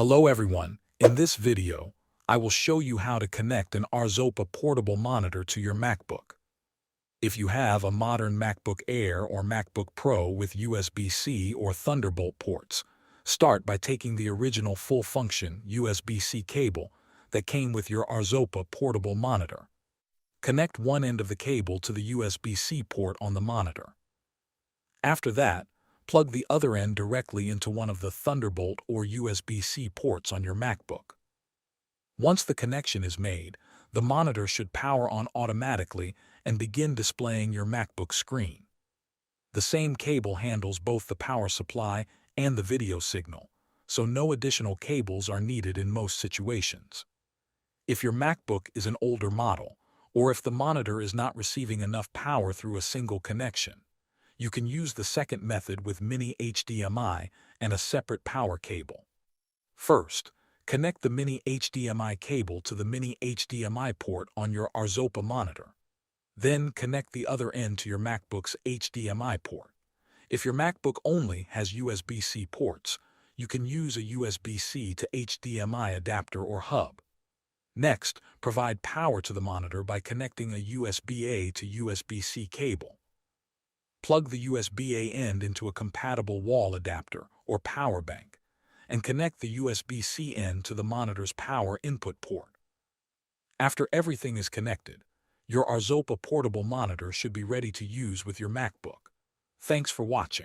Hello everyone, in this video, I will show you how to connect an Arzopa portable monitor to your MacBook. If you have a modern MacBook Air or MacBook Pro with USB-C or Thunderbolt ports, start by taking the original full-function USB-C cable that came with your Arzopa portable monitor. Connect one end of the cable to the USB-C port on the monitor. After that, plug the other end directly into one of the Thunderbolt or USB-C ports on your MacBook. Once the connection is made, the monitor should power on automatically and begin displaying your MacBook screen. The same cable handles both the power supply and the video signal, so no additional cables are needed in most situations. If your MacBook is an older model, or if the monitor is not receiving enough power through a single connection, you can use the second method with mini HDMI and a separate power cable. First, connect the mini HDMI cable to the mini HDMI port on your Arzopa monitor. Then connect the other end to your MacBook's HDMI port. If your MacBook only has USB-C ports, you can use a USB-C to HDMI adapter or hub. Next, provide power to the monitor by connecting a USB-A to USB-C cable. Plug the USB-A end into a compatible wall adapter or power bank, and connect the USB-C end to the monitor's power input port. After everything is connected, your Arzopa portable monitor should be ready to use with your MacBook. Thanks for watching.